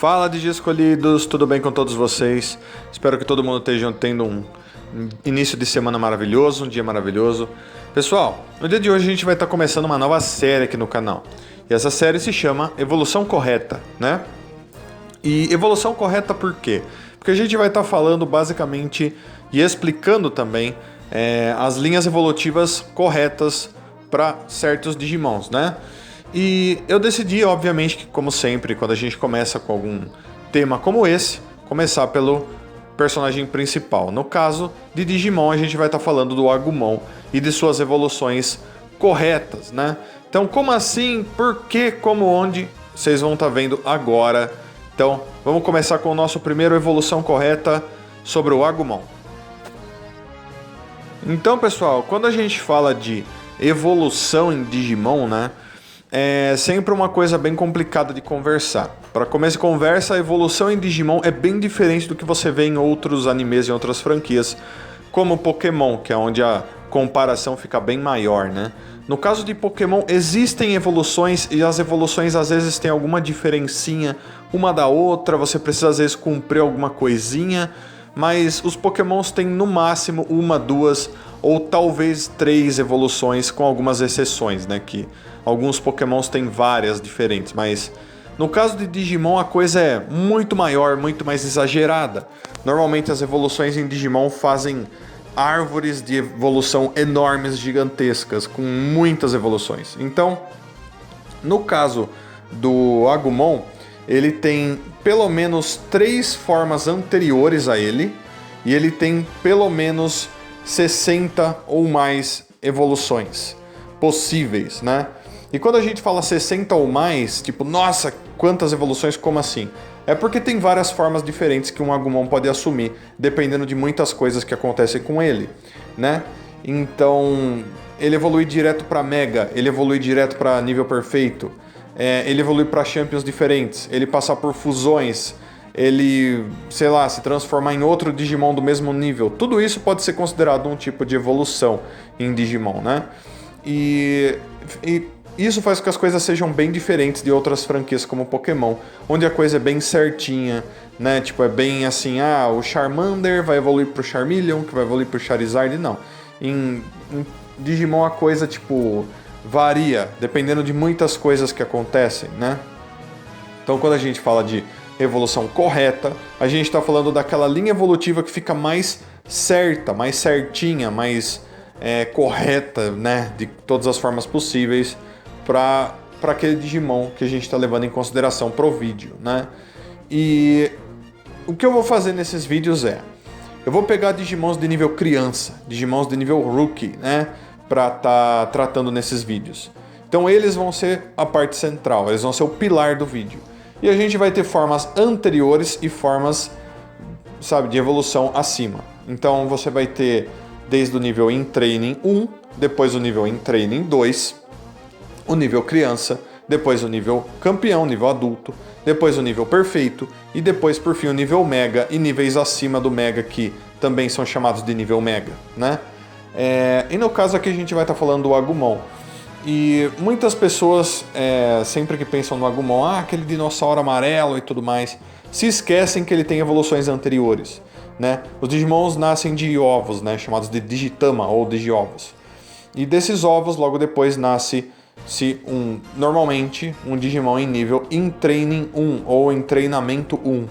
Fala de escolhidos, tudo bem com todos vocês? Espero que todo mundo esteja tendo um início de semana maravilhoso, um dia maravilhoso. Pessoal, no dia de hoje a gente vai estar começando uma nova série aqui no canal. E essa série se chama Evolução Correta, né? E evolução correta por quê? Porque a gente vai estar falando basicamente e explicando também as linhas evolutivas corretas para certos Digimons, né? E eu decidi, obviamente, que como sempre, quando a gente começa com algum tema como esse, começar pelo personagem principal. No caso de Digimon, a gente vai estar falando do Agumon e de suas evoluções corretas, né? Então, como assim? Por que? Como? Onde? Vocês vão estar vendo agora. Então, vamos começar com o nosso primeiro evolução correta sobre o Agumon. Então, pessoal, quando a gente fala de evolução em Digimon, né? É sempre uma coisa bem complicada de conversar. Para começo de conversa, a evolução em Digimon é bem diferente do que você vê em outros animes e outras franquias, como Pokémon, que é onde a comparação fica bem maior, né? No caso de Pokémon, existem evoluções e as evoluções às vezes têm alguma diferencinha uma da outra, você precisa às vezes cumprir alguma coisinha, mas os Pokémons têm no máximo uma, duas ou talvez 3 evoluções, com algumas exceções, né? Que alguns Pokémons têm várias diferentes, mas no caso de Digimon a coisa é muito maior, muito mais exagerada. Normalmente as evoluções em Digimon fazem árvores de evolução enormes, gigantescas, com muitas evoluções. Então, no caso do Agumon, ele tem pelo menos 3 formas anteriores a ele, e ele tem pelo menos 60 ou mais evoluções possíveis, né? E quando a gente fala 60 ou mais, tipo, nossa, quantas evoluções, como assim? É porque tem várias formas diferentes que um Agumon pode assumir, dependendo de muitas coisas que acontecem com ele, né? Então, ele evolui direto para Mega, ele evolui direto para nível perfeito, ele evolui para Champions diferentes, ele passa por fusões, ele, sei lá, se transformar em outro Digimon do mesmo nível. Tudo isso pode ser considerado um tipo de evolução em Digimon, né? E isso faz com que as coisas sejam bem diferentes de outras franquias como Pokémon, onde a coisa é bem certinha, né? Tipo, é bem assim, o Charmander vai evoluir pro Charmeleon, que vai evoluir pro Charizard. Não. Em Digimon a coisa, tipo, varia, dependendo de muitas coisas que acontecem, né? Então, quando a gente fala de evolução correta, a gente está falando daquela linha evolutiva que fica mais certa, mais certinha, mais correta, né? De todas as formas possíveis para aquele Digimon que a gente está levando em consideração pro vídeo, né? E o que eu vou fazer nesses vídeos eu vou pegar Digimons de nível criança, Digimons de nível Rookie, né? Para estar tratando nesses vídeos. Então eles vão ser a parte central, eles vão ser o pilar do vídeo. E a gente vai ter formas anteriores e formas, sabe, de evolução acima. Então você vai ter desde o nível In Training 1, depois o nível In Training 2, o nível criança, depois o nível campeão, nível adulto, depois o nível perfeito e depois por fim o nível mega e níveis acima do mega que também são chamados de nível mega, né? E no caso aqui a gente vai estar falando do Agumon. E muitas pessoas sempre que pensam no Agumon, aquele dinossauro amarelo e tudo mais, se esquecem que ele tem evoluções anteriores, né? Os Digimons nascem de ovos, né? Chamados de Digitama ou Digiovos. E desses ovos logo depois nasce normalmente um Digimon em nível In Training 1 ou em treinamento 1.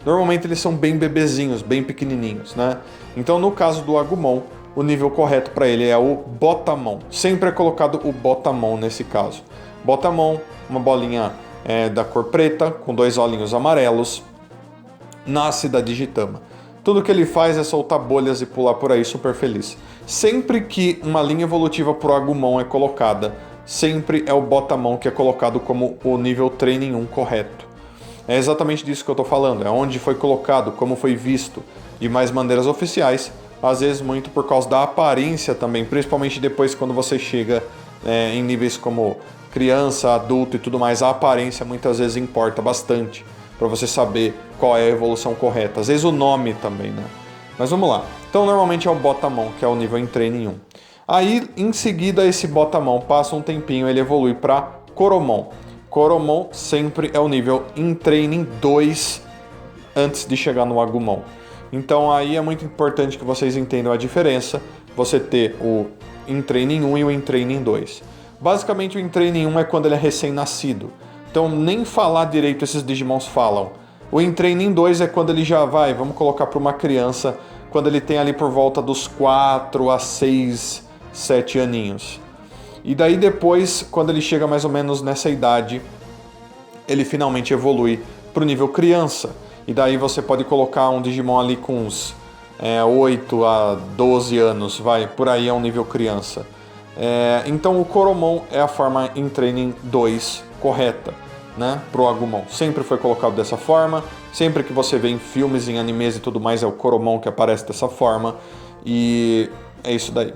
Normalmente eles são bem bebezinhos, bem pequenininhos, né? Então no caso do Agumon, o nível correto para ele é o Botamon. Sempre é colocado o Botamon nesse caso. Botamon, uma bolinha da cor preta com 2 olhinhos amarelos, nasce da Digitama. Tudo que ele faz é soltar bolhas e pular por aí super feliz. Sempre que uma linha evolutiva pro Agumon é colocada, sempre é o Botamon que é colocado como o nível Training 1 correto. É exatamente disso que eu estou falando, é onde foi colocado, como foi visto, de mais maneiras oficiais, às vezes muito por causa da aparência também, principalmente depois quando você chega em níveis como criança, adulto e tudo mais, a aparência muitas vezes importa bastante para você saber qual é a evolução correta, às vezes o nome também, né? Mas vamos lá. Então normalmente é o Botamon, que é o nível em Training 1. Aí, em seguida, esse Botamon passa um tempinho, ele evolui para Coromon. Coromon sempre é o nível In Training 2 antes de chegar no Agumon. Então aí é muito importante que vocês entendam a diferença, você ter o In Training 1 e o In Training 2. Basicamente o In Training 1 é quando ele é recém-nascido, então nem falar direito esses Digimons falam. O In Training 2 é quando ele já vai, vamos colocar para uma criança, quando ele tem ali por volta dos 4 a 6, 7 aninhos. E daí depois, quando ele chega mais ou menos nessa idade, ele finalmente evolui para o nível criança. E daí você pode colocar um Digimon ali com uns 8 a 12 anos, vai, por aí é um nível criança. Então o Coromon é a forma In Training 2 correta, né, pro Agumon. Sempre foi colocado dessa forma, sempre que você vê em filmes, em animes e tudo mais, é o Coromon que aparece dessa forma, e é isso daí.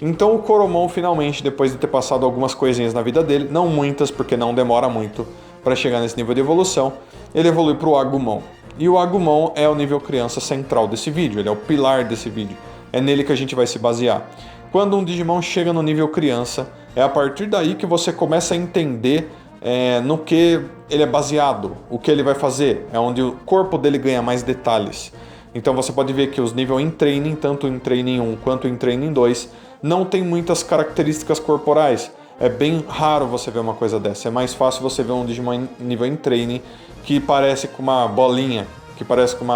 Então o Coromon finalmente, depois de ter passado algumas coisinhas na vida dele, não muitas, porque não demora muito para chegar nesse nível de evolução, ele evolui pro Agumon. E o Agumon é o nível criança central desse vídeo, ele é o pilar desse vídeo, é nele que a gente vai se basear. Quando um Digimon chega no nível criança, é a partir daí que você começa a entender no que ele é baseado, o que ele vai fazer, é onde o corpo dele ganha mais detalhes. Então você pode ver que os níveis em Training, tanto em Training 1 quanto em Training 2, não tem muitas características corporais. É bem raro você ver uma coisa dessa, é mais fácil você ver um Digimon nível em Training que parece com uma bolinha, que parece com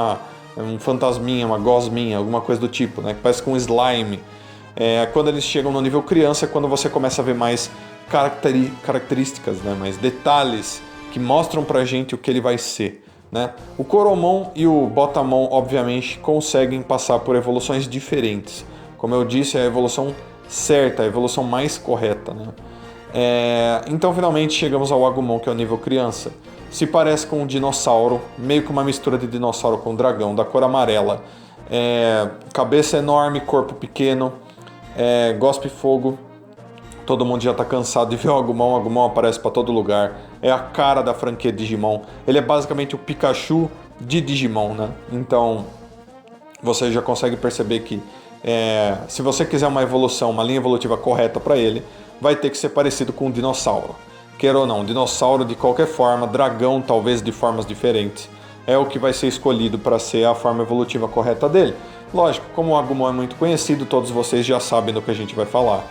um fantasminha, uma gosminha, alguma coisa do tipo, né? Que parece com um slime. Quando eles chegam no nível criança é quando você começa a ver mais características, né? Mais detalhes que mostram pra gente o que ele vai ser, né? O Coromon e o Botamon, obviamente, conseguem passar por evoluções diferentes. Como eu disse, é a evolução certa, a evolução mais correta, né? Então, finalmente, chegamos ao Agumon, que é o nível criança. Se parece com um dinossauro, meio que uma mistura de dinossauro com dragão, da cor amarela. Cabeça enorme, corpo pequeno, gospe fogo. Todo mundo já está cansado de ver o Agumon aparece para todo lugar. É a cara da franquia Digimon. Ele é basicamente o Pikachu de Digimon, né? Então, você já consegue perceber que se você quiser uma evolução, uma linha evolutiva correta para ele, vai ter que ser parecido com um dinossauro. Queira ou não, um dinossauro de qualquer forma, dragão talvez de formas diferentes, é o que vai ser escolhido para ser a forma evolutiva correta dele. Lógico, como o Agumon é muito conhecido, todos vocês já sabem do que a gente vai falar.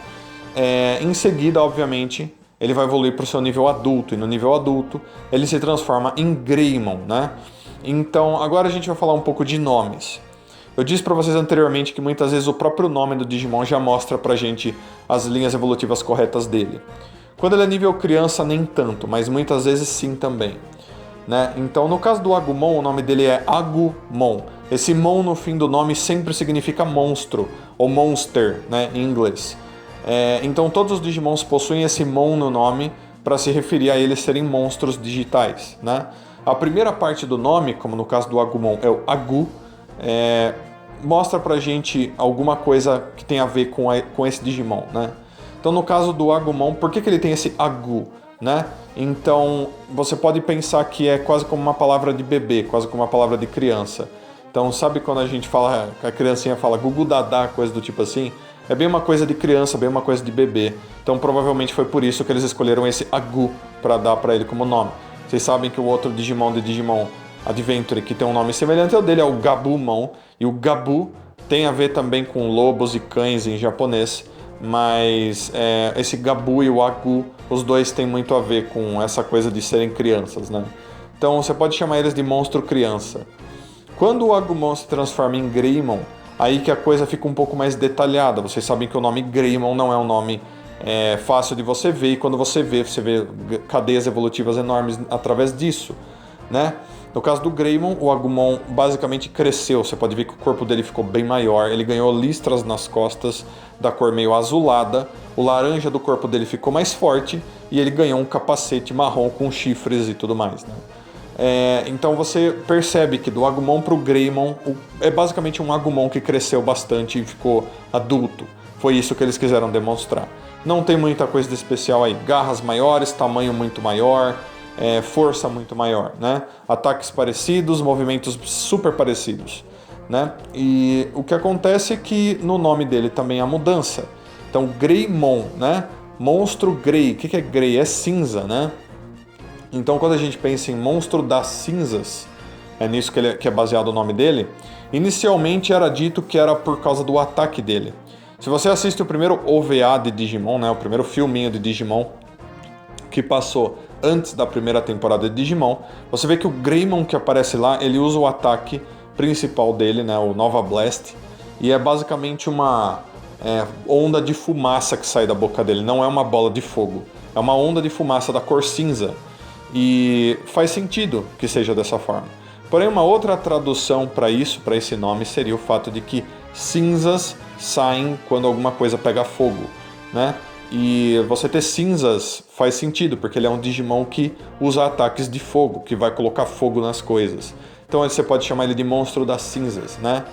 Em seguida, obviamente, ele vai evoluir para o seu nível adulto, e no nível adulto ele se transforma em Greymon, né? Então, agora a gente vai falar um pouco de nomes. Eu disse para vocês anteriormente que muitas vezes o próprio nome do Digimon já mostra pra gente as linhas evolutivas corretas dele. Quando ele é nível criança, nem tanto, mas muitas vezes sim também, né? Então, no caso do Agumon, o nome dele é Agumon. Esse mon no fim do nome sempre significa monstro, ou monster, né, em inglês. Então, todos os Digimons possuem esse mon no nome para se referir a eles serem monstros digitais, né? A primeira parte do nome, como no caso do Agumon, é o Agu, mostra pra gente alguma coisa que tem a ver com esse Digimon, né? Então, no caso do Agumon, por que ele tem esse Agu, né? Então, você pode pensar que é quase como uma palavra de bebê, quase como uma palavra de criança. Então, sabe quando a gente fala, a criancinha fala gugu dadá, coisa do tipo assim? É bem uma coisa de criança, bem uma coisa de bebê. Então, provavelmente foi por isso que eles escolheram esse Agu para dar para ele como nome. Vocês sabem que o outro Digimon de Digimon Adventure, que tem um nome semelhante ao dele, é o Gabumon. E o Gabu tem a ver também com lobos e cães em japonês, mas esse Gabu e o Agu, os dois têm muito a ver com essa coisa de serem crianças, né? Então você pode chamar eles de monstro criança. Quando o Agumon se transforma em Greymon, aí que a coisa fica um pouco mais detalhada. Vocês sabem que o nome Greymon não é um nome fácil de você ver, e quando você vê cadeias evolutivas enormes através disso, né? No caso do Greymon, o Agumon basicamente cresceu. Você pode ver que o corpo dele ficou bem maior. Ele ganhou listras nas costas da cor meio azulada. O laranja do corpo dele ficou mais forte. E ele ganhou um capacete marrom com chifres e tudo mais, né? Então você percebe que do Agumon pro Greymon é basicamente um Agumon que cresceu bastante e ficou adulto. Foi isso que eles quiseram demonstrar. Não tem muita coisa de especial aí. Garras maiores, tamanho muito maior, força muito maior, né? Ataques parecidos, movimentos super parecidos, né? E o que acontece é que no nome dele também há mudança. Então, Greymon, né? Monstro Grey. O que é Grey? É cinza, né? Então, quando a gente pensa em Monstro das Cinzas, é nisso que é baseado o nome dele, inicialmente era dito que era por causa do ataque dele. Se você assiste o primeiro OVA de Digimon, né, o primeiro filminho de Digimon, que passou antes da primeira temporada de Digimon, você vê que o Greymon que aparece lá, ele usa o ataque principal dele, né, o Nova Blast, e é basicamente uma onda de fumaça que sai da boca dele, não é uma bola de fogo, é uma onda de fumaça da cor cinza, e faz sentido que seja dessa forma. Porém, uma outra tradução para isso, para esse nome, seria o fato de que cinzas saem quando alguma coisa pega fogo, né? E você ter cinzas faz sentido, porque ele é um Digimon que usa ataques de fogo, que vai colocar fogo nas coisas. Então você pode chamar ele de Monstro das Cinzas, né?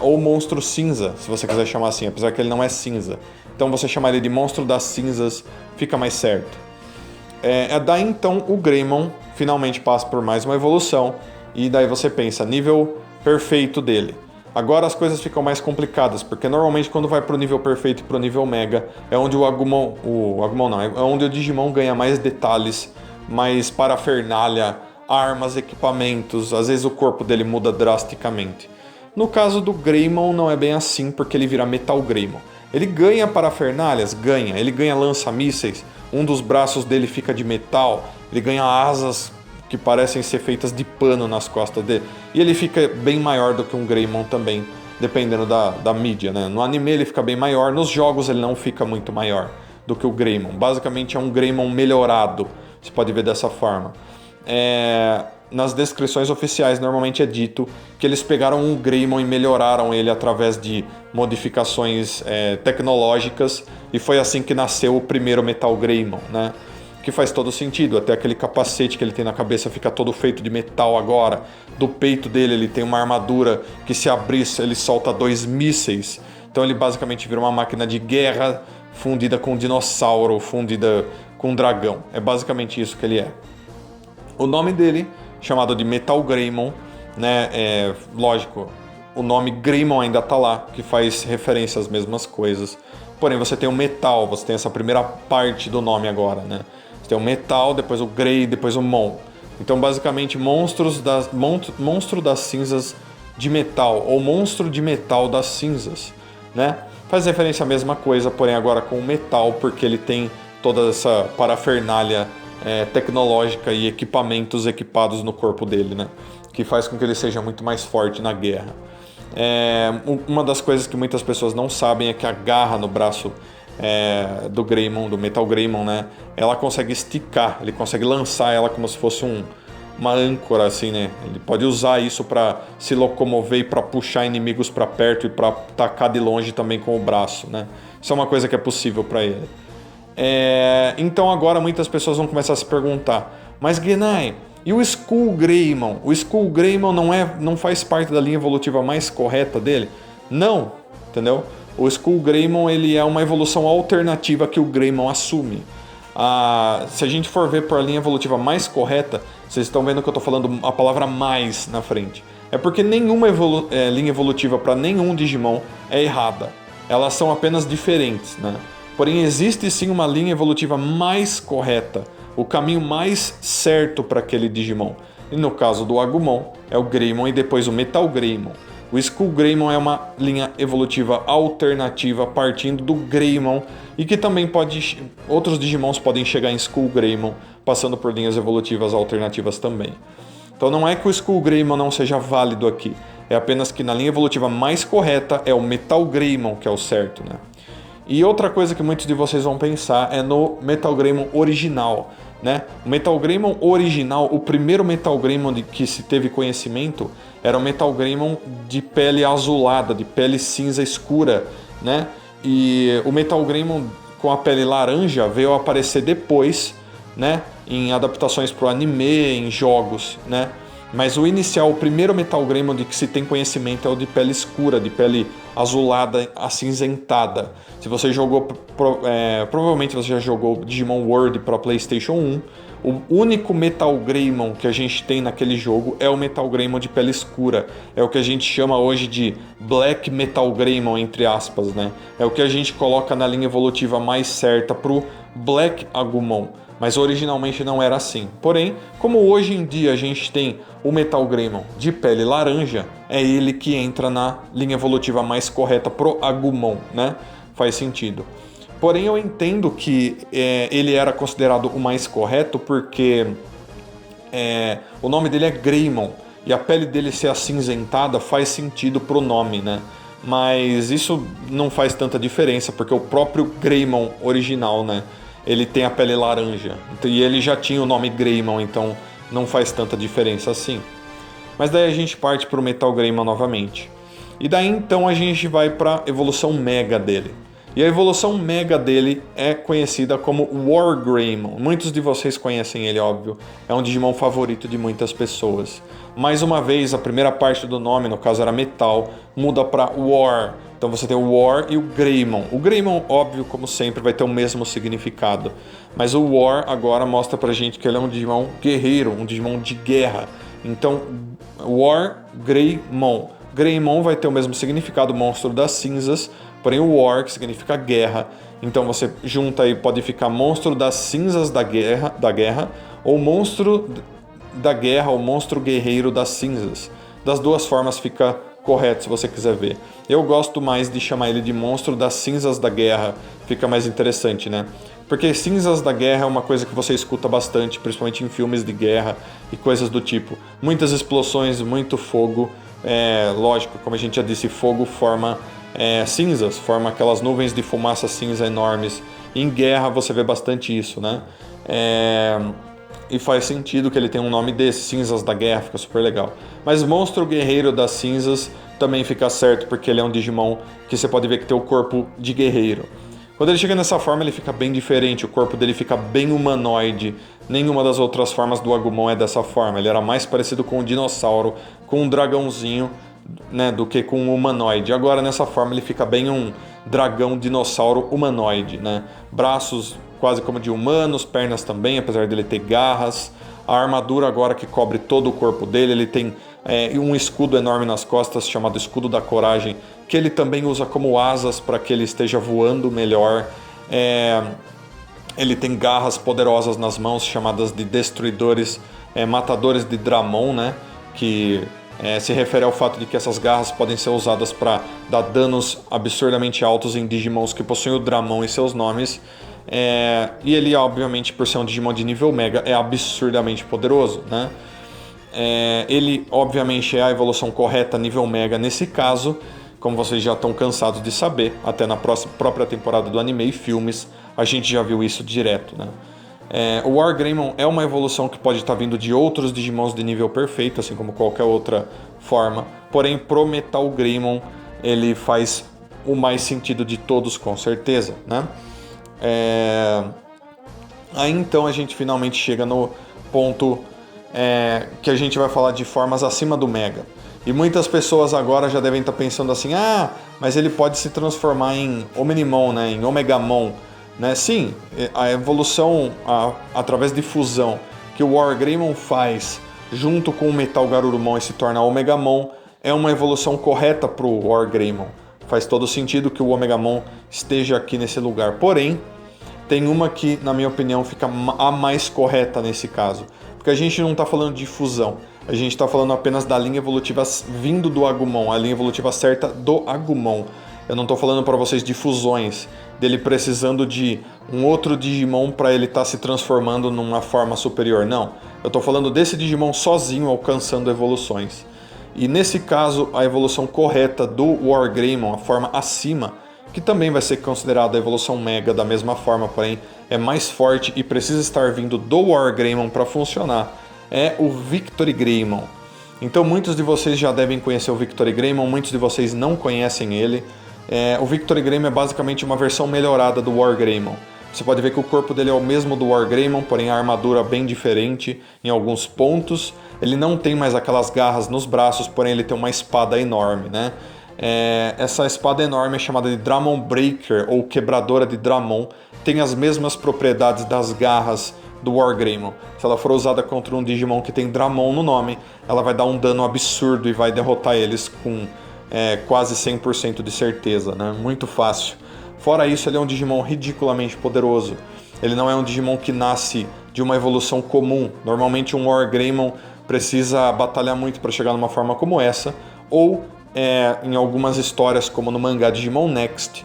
Ou Monstro Cinza, se você quiser chamar assim, apesar que ele não é cinza. Então você chamar ele de Monstro das Cinzas fica mais certo. Daí então o Greymon finalmente passa por mais uma evolução, e daí você pensa, nível perfeito dele. Agora as coisas ficam mais complicadas, porque normalmente quando vai pro nível perfeito e pro nível mega, é onde é onde o Digimon ganha mais detalhes, mais parafernália, armas, equipamentos, às vezes o corpo dele muda drasticamente. No caso do Greymon não é bem assim, porque ele vira Metal Greymon. Ele ganha parafernálias? Ganha. Ele ganha lança-mísseis, um dos braços dele fica de metal, ele ganha asas que parecem ser feitas de pano nas costas dele. E ele fica bem maior do que um Greymon também, dependendo da mídia, né? No anime ele fica bem maior, nos jogos ele não fica muito maior do que o Greymon. Basicamente é um Greymon melhorado, você pode ver dessa forma. Nas descrições oficiais normalmente é dito que eles pegaram um Greymon e melhoraram ele através de modificações tecnológicas, e foi assim que nasceu o primeiro Metal Greymon, né? Que faz todo sentido, até aquele capacete que ele tem na cabeça fica todo feito de metal agora. Do peito dele ele tem uma armadura que, se abrir, ele solta 2 mísseis. Então ele basicamente vira uma máquina de guerra fundida com dinossauro, fundida com dragão. É basicamente isso que ele é. O nome dele, chamado de Metal Greymon, né, lógico, o nome Greymon ainda tá lá, que faz referência às mesmas coisas. Porém, você tem o metal, você tem essa primeira parte do nome agora, né? Você tem o metal, depois o Grey, depois o Mon. Então, basicamente, Monstro das Cinzas de Metal, ou Monstro de Metal das Cinzas, né? Faz referência à mesma coisa, porém agora com o metal, porque ele tem toda essa parafernália tecnológica e equipamentos equipados no corpo dele, né? Que faz com que ele seja muito mais forte na guerra. Uma das coisas que muitas pessoas não sabem é que a garra no braço do Greymon, do Metal Greymon, né? Ela consegue esticar, ele consegue lançar ela como se fosse uma âncora, assim, né? Ele pode usar isso para se locomover e para puxar inimigos para perto e para atacar de longe também com o braço, né? Isso é uma coisa que é possível para ele. Então agora muitas pessoas vão começar a se perguntar, mas Genai, e o Skull Greymon? O Skull Greymon não faz parte da linha evolutiva mais correta dele? Não, entendeu? O Skull Greymon ele é uma evolução alternativa que o Greymon assume. Se a gente for ver por a linha evolutiva mais correta, vocês estão vendo que eu estou falando a palavra mais na frente. É porque nenhuma linha evolutiva para nenhum Digimon é errada. Elas são apenas diferentes, né? Porém, existe sim uma linha evolutiva mais correta, o caminho mais certo para aquele Digimon. E no caso do Agumon, é o Greymon e depois o Metal Greymon. O Skull Greymon é uma linha evolutiva alternativa partindo do Greymon, e que também outros Digimons podem chegar em Skull Greymon, passando por linhas evolutivas alternativas também. Então não é que o Skull Greymon não seja válido aqui, é apenas que na linha evolutiva mais correta é o Metal Greymon que é o certo, né? E outra coisa que muitos de vocês vão pensar é no Metal Greymon original, né? O Metal Greymon original, o primeiro Metal Greymon de que se teve conhecimento, era o Metal Greymon de pele azulada, de pele cinza escura, né? E o Metal Greymon com a pele laranja veio a aparecer depois, né? Em adaptações para o anime, em jogos, né? Mas o inicial, o primeiro Metal Greymon de que se tem conhecimento é o de pele escura, de pele azulada, acinzentada. Se você jogou, provavelmente você já jogou Digimon World para PlayStation 1. O único Metal Greymon que a gente tem naquele jogo é o Metal Greymon de pele escura. É o que a gente chama hoje de Black Metal Greymon, entre aspas, né? É o que a gente coloca na linha evolutiva mais certa pro Black Agumon. mas originalmente não era assim. Porém, como hoje em dia a gente tem o Metal Greymon de pele laranja, é ele que entra na linha evolutiva mais correta pro Agumon, né? Faz sentido. Porém, eu entendo que ele era considerado o mais correto porque o nome dele é Greymon e a pele dele ser acinzentada faz sentido pro nome, né? Mas isso não faz tanta diferença porque o próprio Greymon original, né? Ele tem a pele laranja e ele já tinha o nome Greymon, então não faz tanta diferença assim. Mas daí a gente parte pro Metal Greymon novamente. E daí então a gente vai para evolução Mega dele. E a evolução Mega dele é conhecida como War Greymon. Muitos de vocês conhecem ele, óbvio. É um Digimon favorito de muitas pessoas. Mais uma vez, a primeira parte do nome, no caso era Metal, muda para War. Então você tem o War e o Greymon. O Greymon, óbvio, como sempre, vai ter o mesmo significado. Mas o War agora mostra pra gente que ele é um Digimon guerreiro, um Digimon de guerra. Então, War Greymon. Greymon vai ter o mesmo significado, monstro das cinzas, porém o War, que significa guerra. Então você junta aí, pode ficar monstro das cinzas da guerra ou monstro da guerra ou monstro guerreiro das cinzas. Das duas formas fica correto se você quiser ver. Eu gosto mais de chamar ele de monstro das cinzas da guerra, fica mais interessante, né? Porque cinzas da guerra é uma coisa que você escuta bastante, principalmente em filmes de guerra e coisas do tipo. Muitas explosões, muito fogo. Lógico, como a gente já disse, fogo forma cinzas, forma aquelas nuvens de fumaça cinza enormes. E em guerra você vê bastante isso, né? E faz sentido que ele tenha um nome desse, Cinzas da Guerra, fica super legal. Mas Monstro Guerreiro das Cinzas também fica certo, porque ele é um Digimon que você pode ver que tem o corpo de guerreiro. Quando ele chega nessa forma, ele fica bem diferente, o corpo dele fica bem humanoide. Nenhuma das outras formas do Agumon é dessa forma. Ele era mais parecido com um dinossauro, com um dragãozinho, né, do que com um humanoide. Agora, nessa forma, ele fica bem um dragão dinossauro humanoide, né? Braços quase como de humanos, pernas também, apesar dele ter garras. A armadura agora que cobre todo o corpo dele, ele tem um escudo enorme nas costas, chamado Escudo da Coragem, que ele também usa como asas para que ele esteja voando melhor. Ele tem garras poderosas nas mãos, chamadas de Destruidores, Matadores de Dramon, né? Que se refere ao fato de que essas garras podem ser usadas para dar danos absurdamente altos em Digimons que possuem o Dramon em seus nomes. E ele, obviamente, por ser um Digimon de nível Mega, é absurdamente poderoso, né? Ele, obviamente, é a evolução correta nível Mega nesse caso, como vocês já estão cansados de saber, até na própria temporada do anime e filmes, a gente já viu isso direto, né? O War Greymon é uma evolução que pode estar vindo de outros Digimons de nível perfeito, assim como qualquer outra forma, porém, pro Metal Greymon, ele faz o mais sentido de todos, com certeza, né? Aí então a gente finalmente chega no ponto que a gente vai falar de formas acima do Mega. E muitas pessoas agora já devem estar pensando assim: mas ele pode se transformar em Omnimon, né, em Omegamon, né? Sim, a evolução através de fusão que o War Greymon faz junto com o Metal Garurumon e se torna Omegamon é uma evolução correta para o War Greymon. Faz todo sentido que o Omegamon esteja aqui nesse lugar. Porém, tem uma que, na minha opinião, fica a mais correta nesse caso. Porque a gente não está falando de fusão. A gente está falando apenas da linha evolutiva vindo do Agumon. A linha evolutiva certa do Agumon. Eu não estou falando para vocês de fusões. Dele precisando de um outro Digimon para ele estar se transformando numa forma superior. Não. Eu estou falando desse Digimon sozinho alcançando evoluções. E nesse caso, a evolução correta do War Greymon, a forma acima, que também vai ser considerada a evolução Mega da mesma forma, porém é mais forte e precisa estar vindo do War Greymon para funcionar, é o Victory Greymon. Então muitos de vocês já devem conhecer o Victory Greymon, muitos de vocês não conhecem ele. O Victory Greymon é basicamente uma versão melhorada do War Greymon. Você pode ver que o corpo dele é o mesmo do War Greymon, porém a armadura bem diferente em alguns pontos. Ele não tem mais aquelas garras nos braços, porém ele tem uma espada enorme, né? Essa espada enorme é chamada de Dramon Breaker, ou Quebradora de Dramon. Tem as mesmas propriedades das garras do War Greymon. Se ela for usada contra um Digimon que tem Dramon no nome, ela vai dar um dano absurdo e vai derrotar eles com quase 100% de certeza, né? Muito fácil. Fora isso, ele é um Digimon ridiculamente poderoso. Ele não é um Digimon que nasce de uma evolução comum. Normalmente um Wargreymon precisa batalhar muito para chegar numa forma como essa, ou em algumas histórias, como no mangá Digimon Next,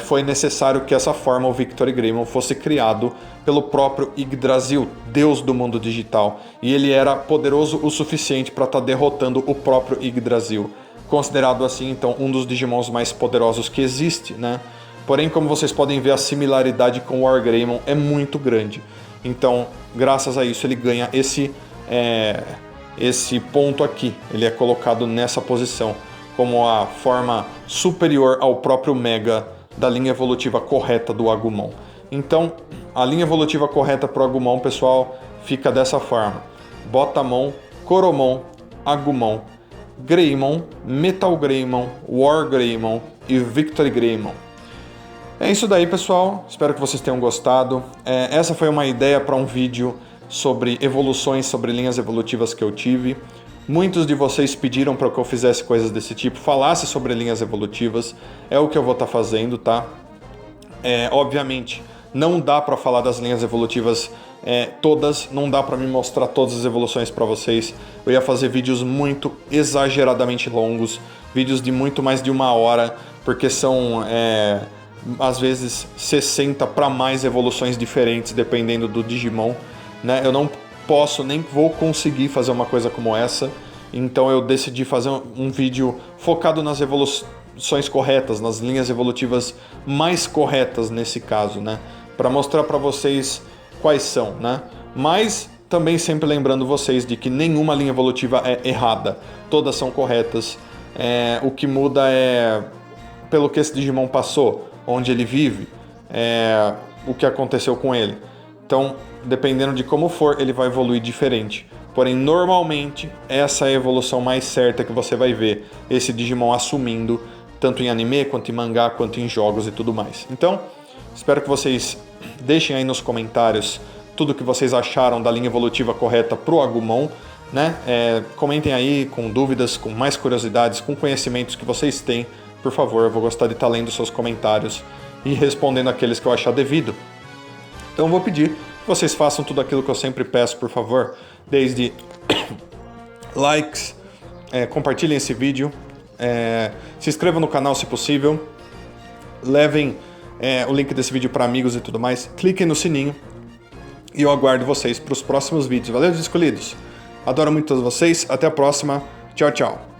foi necessário que essa forma, o Victory Greymon, fosse criado pelo próprio Yggdrasil, deus do mundo digital. E ele era poderoso o suficiente para estar derrotando o próprio Yggdrasil. Considerado assim, então, um dos Digimons mais poderosos que existe, né? Porém, como vocês podem ver, a similaridade com o Wargreymon é muito grande. Então, graças a isso, ele ganha esse ponto aqui. Ele é colocado nessa posição, como a forma superior ao próprio Mega da linha evolutiva correta do Agumon. Então, a linha evolutiva correta para o Agumon, pessoal, fica dessa forma: Botamon, Coromon, Agumon, Greymon, Metal Greymon, War Greymon e Victory Greymon. É isso daí, pessoal. Espero que vocês tenham gostado. Essa foi uma ideia para um vídeo sobre evoluções, sobre linhas evolutivas que eu tive. Muitos de vocês pediram para que eu fizesse coisas desse tipo, falasse sobre linhas evolutivas. É o que eu vou estar fazendo, tá? Obviamente, não dá para falar das linhas evolutivas todas, não dá para me mostrar todas as evoluções para vocês. Eu ia fazer vídeos muito exageradamente longos, vídeos de muito mais de 1 hora, porque são às vezes 60 para mais evoluções diferentes, dependendo do Digimon, né? Eu não posso, nem vou conseguir fazer uma coisa como essa, então eu decidi fazer um vídeo focado nas evoluções corretas, nas linhas evolutivas mais corretas nesse caso, né? Para mostrar para vocês quais são, né? Mas também sempre lembrando vocês de que nenhuma linha evolutiva é errada, todas são corretas. O que muda é pelo que esse Digimon passou, onde ele vive, o que aconteceu com ele. Então, dependendo de como for, ele vai evoluir diferente. Porém, normalmente, essa é a evolução mais certa que você vai ver esse Digimon assumindo, tanto em anime, quanto em mangá, quanto em jogos e tudo mais. Então, espero que vocês deixem aí nos comentários tudo o que vocês acharam da linha evolutiva correta pro Agumon, né? Comentem aí com dúvidas, com mais curiosidades, com conhecimentos que vocês têm. Por favor, eu vou gostar de estar lendo seus comentários e respondendo aqueles que eu achar devido. Então eu vou pedir que vocês façam tudo aquilo que eu sempre peço, por favor, desde likes, compartilhem esse vídeo, se inscrevam no canal se possível, levem o link desse vídeo para amigos e tudo mais, cliquem no sininho e eu aguardo vocês para os próximos vídeos. Valeu, escolhidos! Adoro muito todos vocês, até a próxima, tchau, tchau!